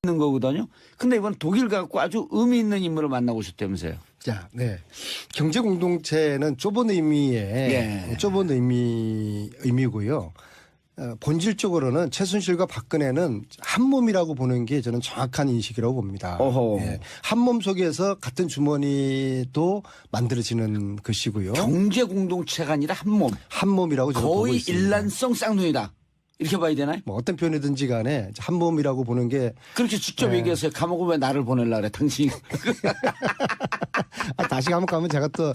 있는 거거든요. 근데 이번 독일 가고 아주 의미 있는 인물을 만나오셨다면서요. 자, 네. 경제 공동체는 좁은 의미의 좁은 의미고요. 본질적으로는 최순실과 박근혜는 한 몸이라고 보는 게 저는 정확한 인식이라고 봅니다. 예. 한 몸 속에서 같은 주머니도 만들어지는 것이고요. 경제 공동체가 아니라 한 몸. 한 몸이라고 저는 보고 거의 있습니다. 일란성 쌍둥이다. 이렇게 봐야 되나요? 뭐 어떤 표현이든지 간에 한 몸이라고 보는 게 그렇게 직접 얘기해서 감옥을 왜 나를 보내려고 그래 당신이. 다시 감옥 가면 제가 또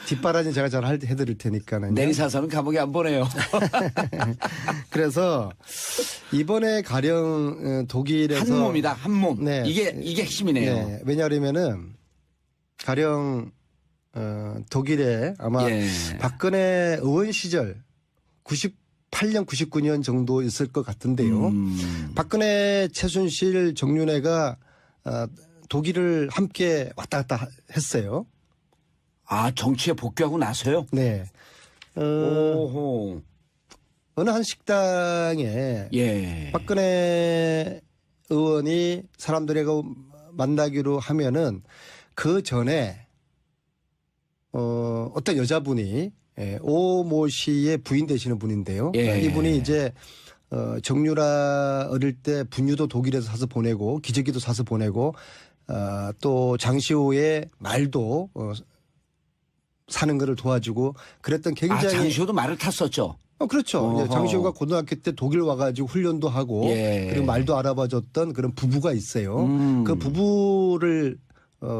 뒷바라지 제가 잘 해드릴 테니까는. 내리사서는 감옥에 안 보내요. 그래서 이번에 가령 독일에서 한 몸이다. 한 몸. 네. 이게 핵심이네요. 네. 왜냐하면은 가령 독일에 아마 박근혜 의원 시절 98년 99년 정도 있을 것 같은데요. 박근혜 최순실 정윤회가 독일을 함께 왔다 갔다 했어요. 아, 정치에 복귀하고 나서요? 네. 오호. 어느 한 식당에 박근혜 의원이 사람들하고 만나기로 하면은 그 전에 어떤 여자분이 오모 씨의 부인 되시는 분인데요. 이분이 이제 정유라 어릴 때 분유도 독일에서 사서 보내고 기저귀도 사서 보내고 또 장시호의 말도 사는 거를 도와주고 그랬던 굉장히 장시호도 말을 탔었죠. 그렇죠. 장시호가 고등학교 때 독일 와가지고 훈련도 하고 그리고 말도 알아봐줬던 그런 부부가 있어요. 그 부부를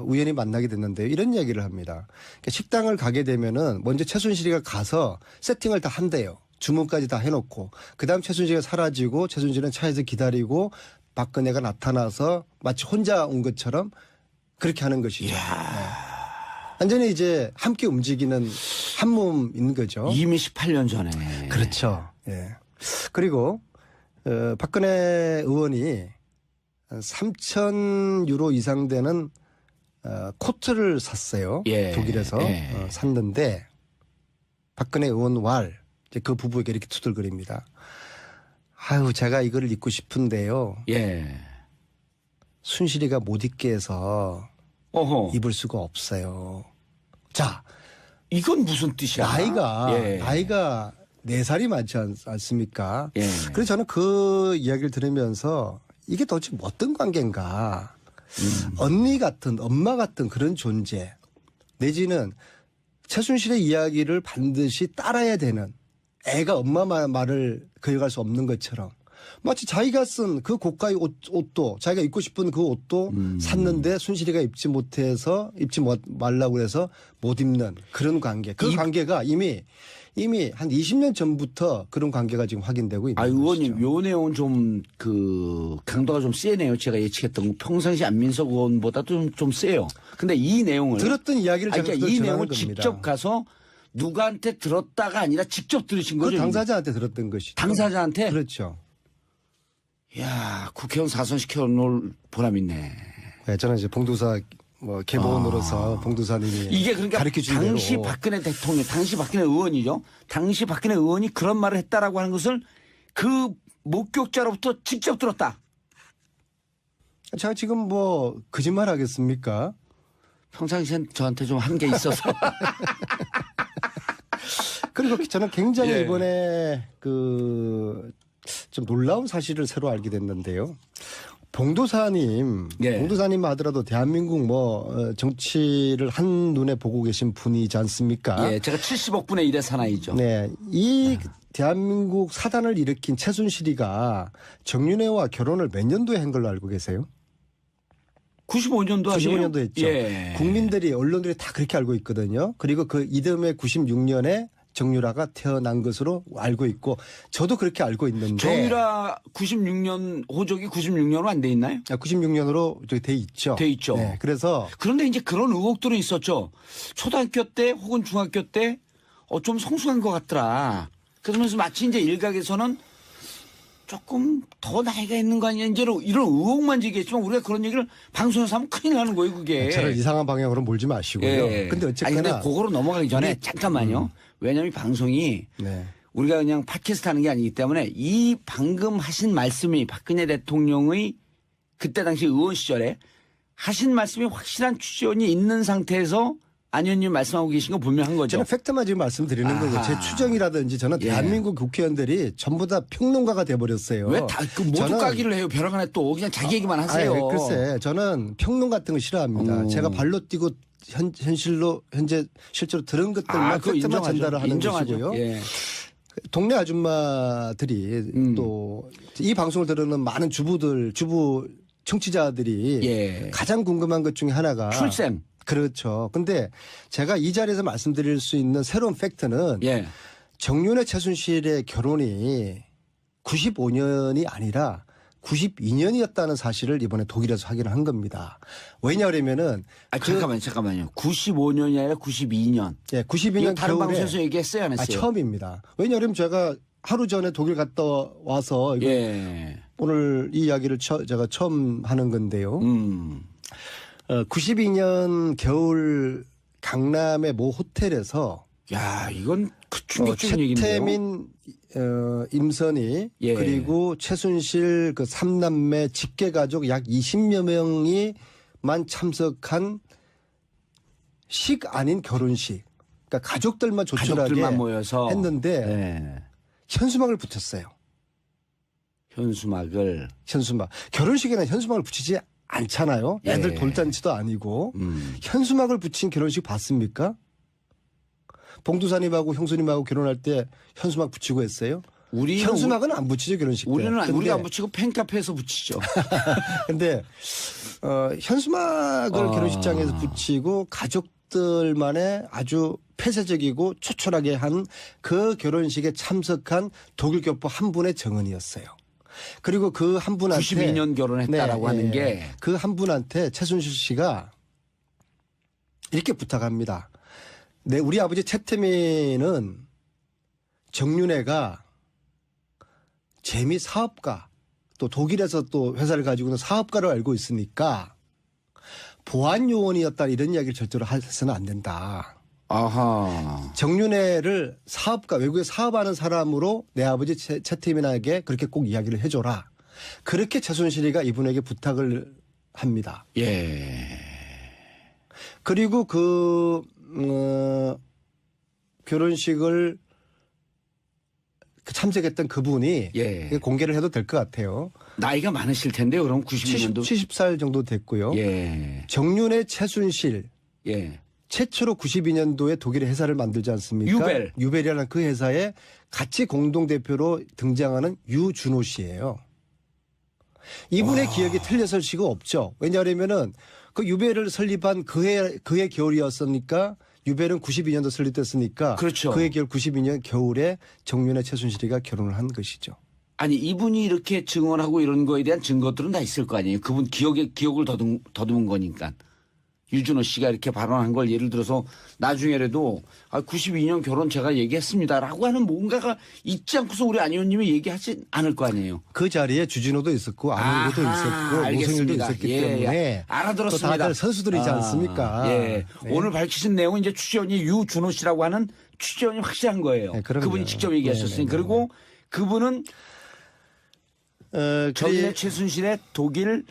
우연히 만나게 됐는데요. 이런 이야기를 합니다. 그러니까 식당을 가게 되면은 먼저 최순실이가 가서 세팅을 다 한대요. 주문까지 다 해놓고 그다음 최순실이가 사라지고 최순실은 차에서 기다리고 박근혜가 나타나서 마치 혼자 온 것처럼 그렇게 하는 것이죠. 네. 완전히 이제 함께 움직이는 한 몸인 거죠. 이미 18년 전에. 그렇죠. 예. 그리고 박근혜 의원이 3,000유로 이상 되는 코트를 샀어요. 독일에서 샀는데 박근혜 의원 왈 그 부부에게 이렇게 투덜거립니다. 아유 제가 이거를 입고 싶은데요. 순실이가 못 입게 해서 입을 수가 없어요. 자, 이건 무슨 뜻이야? 나이가 4살이 많지 않습니까? 그래서 저는 그 이야기를 들으면서 이게 도대체 어떤 관계인가. 언니 같은 엄마 같은 그런 존재 내지는 최순실의 이야기를 반드시 따라야 되는 애가 엄마 말을 거역할 수 없는 것처럼 마치 자기가 쓴 그 고가의 옷도 자기가 입고 싶은 그 옷도 샀는데 순실이가 입지 말라고 해서 못 입는 그런 관계. 그 관계가 이미 한 20년 전부터 그런 관계가 지금 확인되고 있는 거죠. 의원님, 요 내용은 좀 강도가 좀 세네요. 제가 예측했던 거. 평상시 안민석 의원보다도 좀 세요. 근데 이 내용을 들었던 이야기를 제가 그러니까 이 내용을 겁니다. 직접 가서 누구한테 들었다가 아니라 직접 들으신 거죠? 그 당사자한테 들었던 것이죠. 당사자한테? 그렇죠. 이야, 국회의원 사선시켜 놓을 보람 있네. 네, 저는 이제 봉도사 개보원으로서 봉도사님이 이게 그러니까 가르쳐준 당시 대로 박근혜 대통령, 당시 박근혜 의원이죠. 당시 박근혜 의원이 그런 말을 했다라고 하는 것을 그 목격자로부터 직접 들었다. 제가 지금 거짓말 하겠습니까? 평상시엔 저한테 좀 한 게 있어서. 그리고 저는 굉장히 이번에 좀 놀라운 사실을 새로 알게 됐는데요. 봉도사님 하더라도 대한민국 정치를 한눈에 보고 계신 분이지 않습니까? 제가 70억 분의 1의 사나이죠. 네. 이 대한민국 사단을 일으킨 최순실이가 정윤회와 결혼을 몇 년도에 한 걸로 알고 계세요? 95년도 95년도 했죠. 국민들이 언론들이 다 그렇게 알고 있거든요. 그리고 그 이듬해 96년에 정유라가 태어난 것으로 알고 있고 저도 그렇게 알고 있는데 정유라 96년 호적이 96년으로 안 돼 있나요? 96년으로 돼 있죠. 돼 있죠. 네, 그래서 그런데 이제 그런 의혹들은 있었죠. 초등학교 때 혹은 중학교 때 좀 성숙한 것 같더라. 그러면서 마치 이제 일각에서는 조금 더 나이가 있는 거 아니냐 이제 이런 의혹만 제기했지만 우리가 그런 얘기를 방송에서 하면 큰일 나는 거예요 그게. 저를 이상한 방향으로 몰지 마시고요. 근데 어쨌거나. 근데 그거로 넘어가기 전에 잠깐만요. 왜냐하면 방송이 우리가 그냥 팟캐스트 하는 게 아니기 때문에 이 방금 하신 말씀이 박근혜 대통령의 그때 당시 의원 시절에 하신 말씀이 확실한 추정이 있는 상태에서 안 의원님 말씀하고 계신 거 분명한 거죠. 저는 팩트만 지금 말씀드리는 아하. 거고 제 추정이라든지 저는 예. 대한민국 국회의원들이 전부 다 평론가가 돼버렸어요. 왜 다 그 모두 저는- 까기를 해요? 벼랑간에 또 그냥 자기 얘기만 하세요. 아니, 글쎄 저는 평론 같은 거 싫어합니다. 제가 발로 뛰고 현실로 현재 실제로 들은 것들만 그거 팩트만 전달을 하는 인정하죠. 것이고요. 예. 동네 아줌마들이 또 이 방송을 들으는 많은 주부 청취자들이 예. 가장 궁금한 것 중에 하나가 출생. 그렇죠. 근데 제가 이 자리에서 말씀드릴 수 있는 새로운 팩트는 예. 정윤회 최순실의 결혼이 95년이 아니라 92년이었다는 사실을 이번에 독일에서 확인을 한 겁니다. 왜냐하면은 잠깐만요. 95년이 아니라 92년. 예, 92년 다른 겨울에 방송에서 얘기했어요, 안 했어요? 처음입니다. 왜냐하면 제가 하루 전에 독일 갔다 와서 이거 예. 오늘 이 이야기를 제가 처음 하는 건데요. 92년 겨울 강남의 모 호텔에서 야, 이건 그 충격적인 얘기인데요. 최태민, 임선희 예. 그리고 최순실 그 3남매 직계 가족 약 20여 명이만 참석한 식 아닌 결혼식. 그러니까 가족들만 조촐하게 가족들만 모여서 했는데 예. 현수막을 붙였어요. 현수막을. 현수막. 결혼식에는 현수막을 붙이지 않잖아요. 애들 예. 돌잔치도 아니고. 현수막을 붙인 결혼식 봤습니까? 봉두사님하고 형수님하고 결혼할 때 현수막 붙이고 했어요? 현수막은 안 붙이죠, 결혼식 때. 우리가 안 붙이고 팬카페에서 붙이죠. 근데 현수막을 결혼식장에서 붙이고 가족들만의 아주 폐쇄적이고 초촐하게 한 그 결혼식에 참석한 독일 교포 한 분의 정언이었어요. 그리고 그 한 분한테 92년 결혼했다라고 하는 게 그 한 분한테 최순실 씨가 이렇게 부탁합니다. 네, 우리 아버지 최태민은 정윤회가 재미 사업가 또 독일에서 또 회사를 가지고 있는 사업가로 알고 있으니까 보안 요원이었다 이런 이야기를 절대로 해서는 안 된다. 아하. 정윤회를 사업가 외국에 사업하는 사람으로 내 아버지 최태민에게 그렇게 꼭 이야기를 해줘라. 그렇게 최순실이가 이분에게 부탁을 합니다. 예. 그리고 결혼식을 참석했던 그분이 예. 공개를 해도 될 것 같아요. 나이가 많으실 텐데요. 그럼 90년도 70살 정도 됐고요. 예. 정윤회 최순실 예. 최초로 92년도에 독일의 회사를 만들지 않습니까? 유벨이라는 그 회사에 같이 공동대표로 등장하는 유준호 씨예요. 이분의 기억이 틀려설 수가 없죠. 왜냐하면은 그 유벨을 설립한 그해 겨울이었으니까 유벨은 92년도 설립됐으니까 그렇죠. 그해 겨울 92년 겨울에 정윤회 최순실이가 결혼을 한 것이죠. 아니 이분이 이렇게 증언하고 이런 거에 대한 증거들은 다 있을 거 아니에요. 그분 기억을 더듬은 거니까. 유준호 씨가 이렇게 발언한 걸 예를 들어서 나중에라도 92년 결혼 제가 얘기했습니다라고 하는 뭔가가 있지 않고서 우리 안 의원님이 얘기하지 않을 거 아니에요. 그 자리에 주진호도 있었고 안홍구도 있었고 노승일도 있었기 때문에 알아들었습니다. 또 다들 선수들이지 않습니까? 예. 네. 오늘 밝히신 내용은 이제 취재원이 유준호 씨라고 하는 취재원이 확실한 거예요. 네, 그럼요. 그분이 직접 얘기하셨으니 그리고 그분은 정윤회 최순실의 독일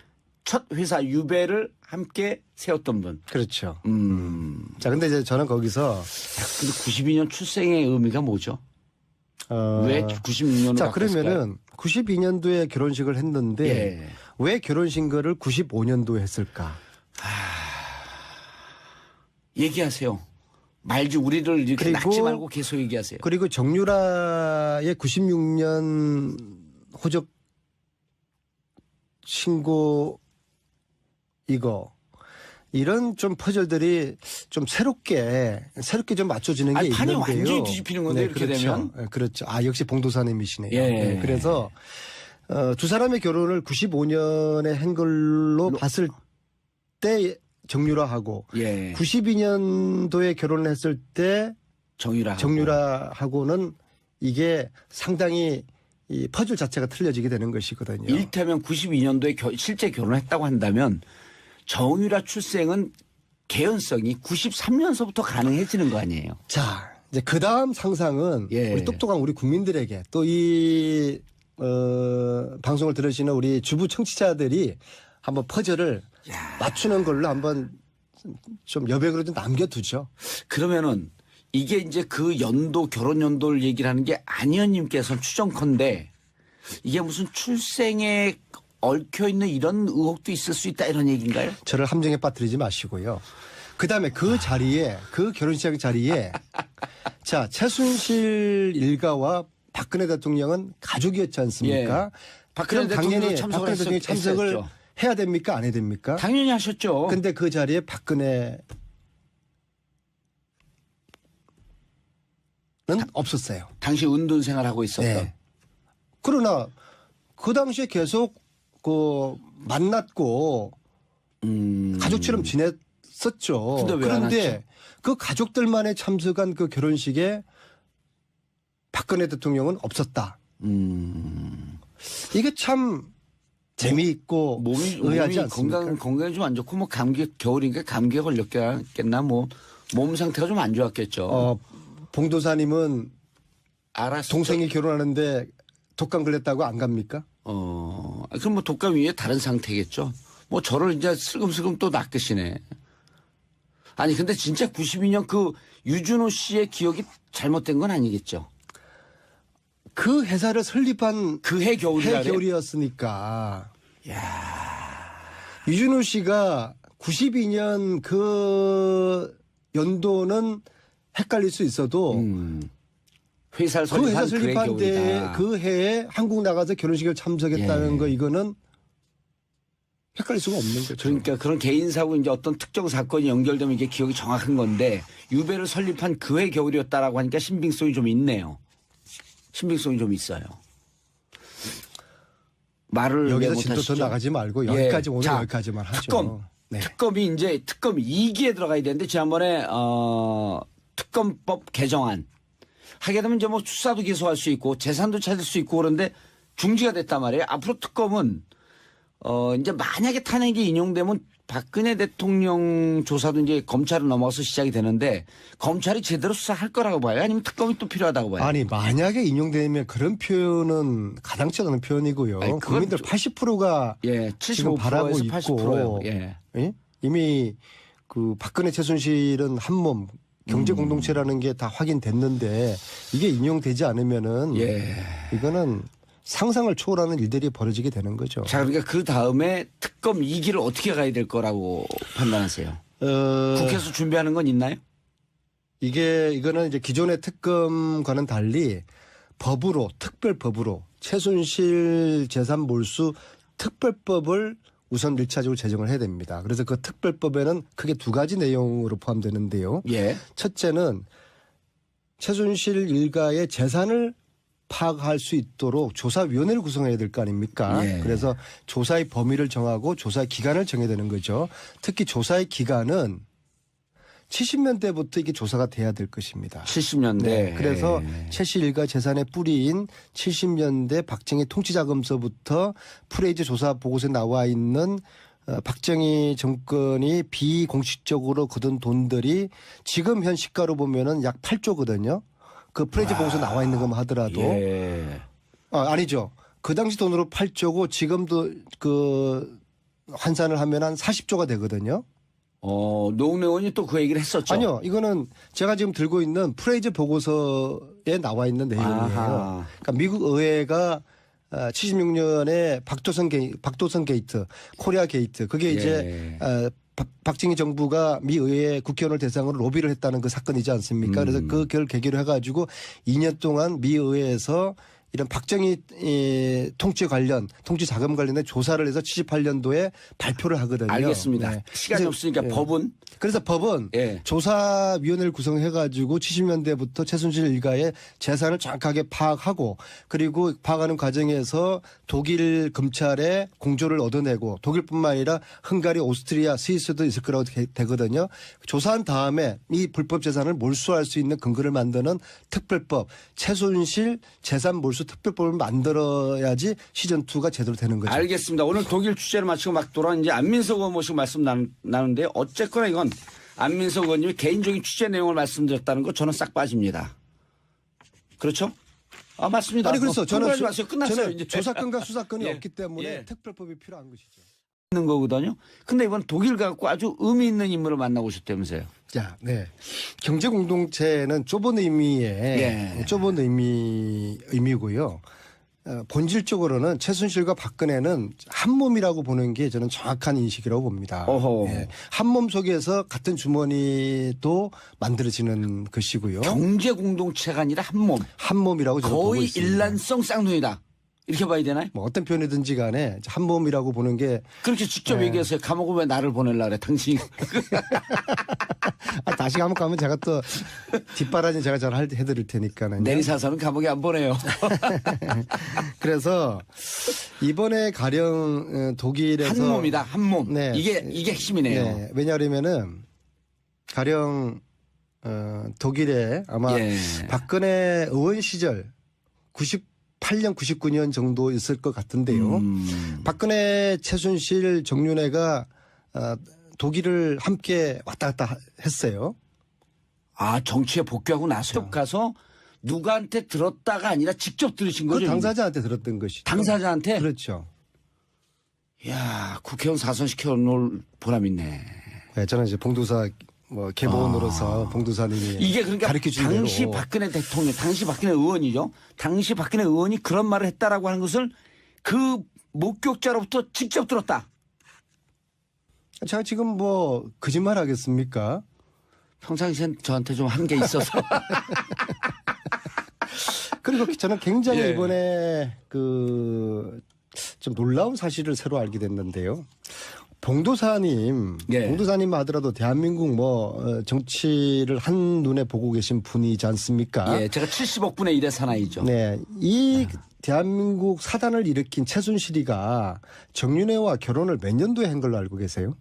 첫 회사 유벨을 함께 세웠던 분. 그렇죠. 자, 근데 이제 저는 거기서 근데 92년 출생의 의미가 뭐죠? 왜 96년으로 자, 그러면은 92년도에 결혼식을 했는데 예. 왜 결혼식을 95년도에 했을까? 얘기하세요. 말지 우리를 이렇게 그리고- 낚지 말고 계속 얘기하세요. 그리고 정유라의 96년 호적 신고 이런 좀 퍼즐들이 좀 새롭게 좀 맞춰지는 게 아니, 판이 있는데요. 완전히 뒤집히는 건데 이렇게 그렇죠. 되면. 네, 그렇죠. 역시 봉도사님이시네요. 예. 네, 그래서 두 사람의 결혼을 95년에 한 걸로 봤을 때 정유라하고 예. 92년도에 결혼을 했을 때 정유라하고는 이게 상당히 이 퍼즐 자체가 틀려지게 되는 것이거든요. 일테면 92년도에 실제 결혼했다고 한다면 정유라 출생은 개연성이 93년서부터 가능해지는 거 아니에요? 자, 이제 그 다음 상상은 예. 우리 똑똑한 우리 국민들에게 또 이 방송을 들으시는 우리 주부 청취자들이 한번 퍼즐을 맞추는 걸로 한번 좀 여백으로 좀 남겨두죠. 그러면은 이게 이제 그 연도 결혼 연도를 얘기를 하는 게 안 의원님께서는 추정컨대 이게 무슨 출생에 얽혀 있는 이런 의혹도 있을 수 있다 이런 얘기인가요? 저를 함정에 빠뜨리지 마시고요. 그다음에 그 자리에 그 결혼식 자리에 자 최순실 일가와 박근혜 대통령은 가족이었지 않습니까? 박근혜 그럼 당연히 대통령도 박근혜 대통령이 참석을 했었죠. 해야 됩니까? 안 해야 됩니까? 당연히 하셨죠. 근데 그 자리에 박근혜는 없었어요. 당시 은둔 생활하고 있었던. 네. 그러나 그 당시에 계속 그 만났고 가족처럼 지냈었죠. 근데 왜안 그런데 왔죠? 그 가족들만의 참석한 그 결혼식에 박근혜 대통령은 없었다. 이게 참 재미있고 몸이 의아하지 않습니까? 건강이 좀 안 좋고 뭐 감기 겨울이니까 감기에 걸렸겠나 뭐 몸 상태가 좀 안 좋았겠죠. 봉도사님은 알았어. 동생이 결혼하는데 독감 걸렸다고 안 갑니까? 그럼 뭐 독감 위에 다른 상태겠죠. 뭐 저를 이제 슬금슬금 또 낚으시네. 아니 근데 진짜 92년 그 유준호 씨의 기억이 잘못된 건 아니겠죠. 그 회사를 설립한 그 해 겨울이라 겨울이었으니까. 유준호 씨가 92년 그 연도는 헷갈릴 수 있어도 회사를 그 회사 설립한 그 해 설립한 때 겨울이다. 그 해에 한국 나가서 결혼식을 참석했다는 거 이거는 헷갈릴 수가 없는 거죠. 그러니까 그런 개인사고 이제 어떤 특정 사건이 연결되면 이게 기억이 정확한 건데 유배를 설립한 그 해 겨울이었다라고 하니까 신빙성이 좀 있네요. 신빙성이 좀 있어요. 말을 여기서 왜 진도 더 못하시죠? 나가지 말고 여기까지 오늘 자, 여기까지만 하죠. 특검. 네. 특검이 이제 특검 2기에 들어가야 되는데 지난번에 특검법 개정안 하게 되면 이제 뭐 수사도 기소할 수 있고 재산도 찾을 수 있고 그런데 중지가 됐단 말이에요. 앞으로 특검은 이제 만약에 탄핵이 인용되면 박근혜 대통령 조사도 이제 검찰로 넘어가서 시작이 되는데 검찰이 제대로 수사할 거라고 봐요? 아니면 특검이 또 필요하다고 봐요? 아니 만약에 인용되면 그런 표현은 가당치 않은 표현이고요. 아니, 그건 국민들 80%가 예, 지금 75%에서 바라고 80%요. 있고 예. 예? 이미 그 박근혜 최순실은 한 몸 경제 공동체라는 게 다 확인됐는데 이게 인용되지 않으면은 예. 이거는 상상을 초월하는 일들이 벌어지게 되는 거죠. 자, 그러니까 그 다음에 특검 2기를 어떻게 가야 될 거라고 판단하세요? 국회에서 준비하는 건 있나요? 이거는 이제 기존의 특검과는 달리 법으로 특별법으로 최순실 재산 몰수 특별법을 우선 1차적으로 제정을 해야 됩니다. 그래서 그 특별법에는 크게 두 가지 내용으로 포함되는데요. 예. 첫째는 최순실 일가의 재산을 파악할 수 있도록 조사위원회를 구성해야 될 거 아닙니까? 예. 그래서 조사의 범위를 정하고 조사의 기간을 정해야 되는 거죠. 특히 조사의 기간은 70년대부터 이게 조사가 돼야 될 것입니다. 70년대. 네. 그래서 최씨 일가 재산의 뿌리인 70년대 박정희 통치자금서부터 프레이즈 조사 보고서에 나와 있는 박정희 정권이 비공식적으로 거둔 돈들이 지금 현 시가로 보면은 약 8조거든요. 그 프레이즈 보고서 나와 있는 것만 하더라도 예. 아니죠. 그 당시 돈으로 8조고 지금도 그 환산을 하면 한 40조가 되거든요. 노웅래 의원이 또 그 얘기를 했었죠. 아니요. 이거는 제가 지금 들고 있는 프레이즈 보고서에 나와 있는 내용이에요. 아하. 그러니까 미국 의회가 76년에 박도선 게이트, 코리아 게이트 그게 이제 박정희 정부가 미 의회 국회의원을 대상으로 로비를 했다는 그 사건이지 않습니까? 그래서 그걸 계기로 해가지고 2년 동안 미 의회에서 이런 박정희 통치 자금 관련된 조사를 해서 78년도에 발표를 하거든요. 알겠습니다. 네. 시간이 그래서, 없으니까 법은 그래서 법은 예. 조사위원회를 구성해가지고 70년대부터 최순실 일가의 재산을 정확하게 파악하고 그리고 파악하는 과정에서 독일 검찰에 공조를 얻어내고 독일뿐만 아니라 헝가리, 오스트리아, 스위스도 있을 거라고 되거든요. 조사한 다음에 이 불법 재산을 몰수할 수 있는 근거를 만드는 특별법, 최순실 재산 몰수 특별법을 만들어야지 시즌2가 제대로 되는 거죠. 알겠습니다. 오늘 독일 취재를 마치고 막 돌아온 이제 안민석 의원 모시고 말씀 나누는데 어쨌거나 이건 안민석 의원님이 개인적인 취재 내용을 말씀드렸다는 거 저는 싹 빠집니다. 그렇죠? 맞습니다. 아니 그래서 저는 마세요. 끝났어요. 저는 이제. 조사권과 수사권이 예. 없기 때문에 예. 특별법이 필요한 것이죠. 있는 거거든요. 근데 이번 독일 가고 아주 의미 있는 인물을 만나고 오셨다면서요. 자, 네. 경제 공동체는 좁은 의미의 좁은 의미고요. 본질적으로는 최순실과 박근혜는 한 몸이라고 보는 게 저는 정확한 인식이라고 봅니다. 예. 한 몸 속에서 같은 주머니도 만들어지는 것이고요. 경제 공동체가 아니라 한 몸. 한 몸이라고 저는 보고 거의 있습니다. 일란성 쌍둥이다. 이렇게 봐야 되나요? 뭐 어떤 표현이든지 간에 한 몸이라고 보는 게 그렇게 직접 얘기해서 감옥을 왜 나를 보내려고 그래 당신이. 다시 감옥 가면 제가 또 뒷바라지 제가 잘 해드릴 테니까는. 내리사서는 감옥에 안 보내요. 그래서 이번에 가령 독일에서 한 몸이다. 한 몸. 네. 이게 핵심이네요. 네. 왜냐하면은 가령 독일에 아마 박근혜 의원 시절 98년 99년 정도 있을 것 같은데요. 박근혜, 최순실, 정윤회가 독일을 함께 왔다 갔다 했어요. 아, 정치에 복귀하고 나서 가서 누구한테 들었다가 아니라 직접 들으신 거죠? 그 당사자한테 들었던 것이죠. 당사자한테? 그렇죠. 이야, 국회의원 사선시켜 놓을 보람 있네. 네, 저는 이제 봉도사 개보원으로서 봉도사님이 이게 그러니까 가르쳐준 당시 대로. 박근혜 대통령, 당시 박근혜 의원이죠. 당시 박근혜 의원이 그런 말을 했다라고 하는 것을 그 목격자로부터 직접 들었다. 제가 지금 뭐 거짓말 하겠습니까? 평상시엔 저한테 좀 한 게 있어서. 그리고 저는 굉장히 예. 이번에 좀 놀라운 사실을 새로 알게 됐는데요. 봉도사님 하더라도 대한민국 정치를 한눈에 보고 계신 분이지 않습니까? 예, 제가 70억 분의 1의 사나이죠. 네. 이 대한민국 사단을 일으킨 최순실이가 정윤회와 결혼을 몇 년도에 한 걸로 알고 계세요?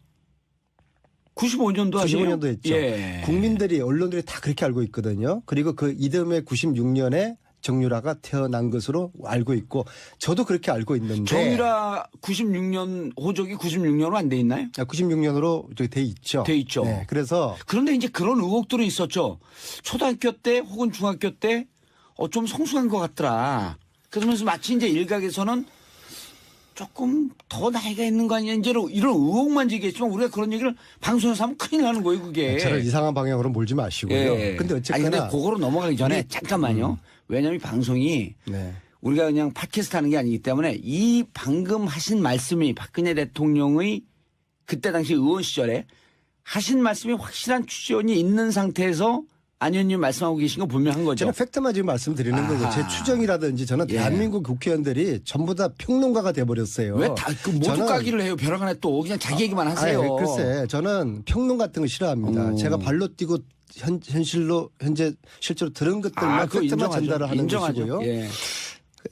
95년도 95년도 했죠. 예. 국민들이 언론들이 다 그렇게 알고 있거든요. 그리고 그 이듬해 96년에 정유라가 태어난 것으로 알고 있고 저도 그렇게 알고 있는데. 정유라 96년 호적이 96년으로 안 돼 있나요? 96년으로 돼 있죠. 돼 있죠. 네, 그래서 그런데 이제 그런 의혹들은 있었죠. 초등학교 때 혹은 중학교 때 좀 성숙한 것 같더라. 그러면서 마치 이제 일각에서는 조금 더 나이가 있는 거 아니냐 이제 이런 의혹만 제기했지만 우리가 그런 얘기를 방송에서 하면 큰일 나는 거예요 그게. 저를 이상한 방향으로 몰지 마시고요. 예. 근데 어쨌거나. 아니 근데 그거로 넘어가기 전에 잠깐만요. 왜냐하면 이 방송이 네. 우리가 그냥 팟캐스트 하는 게 아니기 때문에 이 방금 하신 말씀이 박근혜 대통령의 그때 당시 의원 시절에 하신 말씀이 확실한 추정이 있는 상태에서 안 의원님 말씀하고 계신 거 분명한 거죠. 저는 팩트만 지금 말씀드리는 거고 제 추정이라든지 저는 대한민국 국회의원들이 전부 다 평론가가 돼버렸어요. 왜 다 모두 까기를 해요? 벼랑간에 또 그냥 자기 얘기만 하세요. 글쎄 저는 평론 같은 거 싫어합니다. 제가 발로 뛰고 현재 실제로 들은 것들만 팩트만 전달을 하는 것이고요. 예.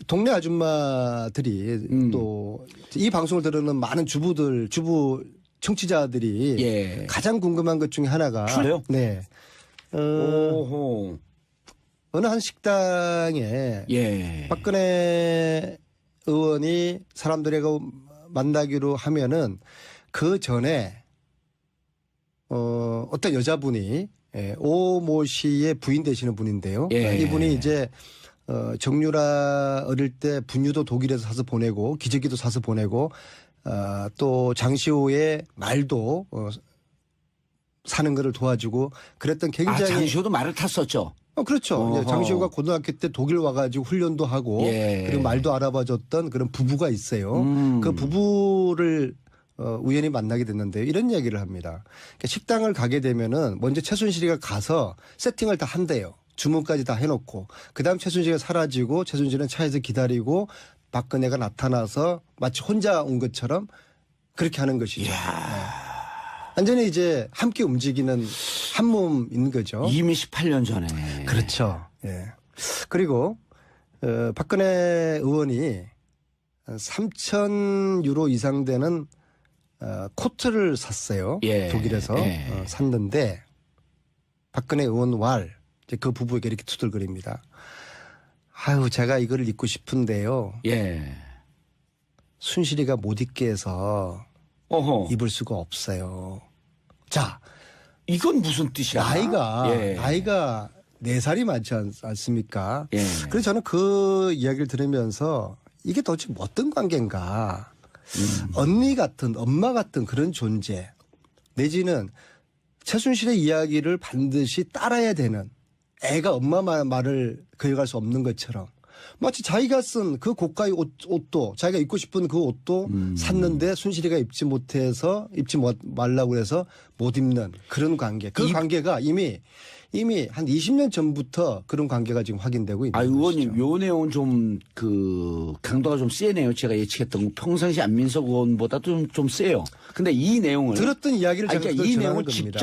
동네 아줌마들이 또 이 방송을 들으는 많은 주부 청취자들이 가장 궁금한 것 중에 하나가 그래요? 네. 오호. 어느 한 식당에 박근혜 의원이 사람들하고 만나기로 하면은 그 전에 어떤 여자분이 오모 씨의 부인 되시는 분인데요. 이분이 이제 정유라 어릴 때 분유도 독일에서 사서 보내고 기저귀도 사서 보내고 또 장시호의 말도 사는 거를 도와주고 그랬던 굉장히. 장시호도 말을 탔었죠. 그렇죠. 장시호가 고등학교 때 독일 와가지고 훈련도 하고 그리고 말도 알아봐줬던 그런 부부가 있어요. 그 부부를 우연히 만나게 됐는데 이런 이야기를 합니다. 그러니까 식당을 가게 되면은 먼저 최순실이가 가서 세팅을 다 한대요. 주문까지 다 해놓고 그다음 최순실이가 사라지고 최순실은 차에서 기다리고 박근혜가 나타나서 마치 혼자 온 것처럼 그렇게 하는 것이죠. 네. 완전히 이제 함께 움직이는 한 몸인 거죠. 이미 18년 전에. 그렇죠. 예. 그리고 박근혜 의원이 3,000유로 이상 되는 코트를 샀어요. 독일에서 샀는데 박근혜 의원 왈 그 부부에게 이렇게 투덜거립니다. 아유 제가 이거를 입고 싶은데요. 순실이가 못 입게 해서 입을 수가 없어요. 자, 이건 무슨 뜻이야? 나이가 4살이 많지 않습니까? 그래서 저는 그 이야기를 들으면서 이게 도대체 어떤 관계인가. 언니 같은 엄마 같은 그런 존재 내지는 최순실의 이야기를 반드시 따라야 되는 애가 엄마 말을 거역할 수 없는 것처럼 마치 자기가 쓴 그 고가의 옷도 자기가 입고 싶은 그 옷도 샀는데 순실이가 입지 말라고 해서 못 입는 그런 관계. 그 관계가 이미 한 20년 전부터 그런 관계가 지금 확인되고 있는 거죠. 의원님, 요 내용은 좀 강도가 좀 세네요. 제가 예측했던 거. 평상시 안민석 의원보다도 좀 세요. 근데 이 내용을 들었던 이야기를 제가 그러니까 이 전하는 내용을 겁니다.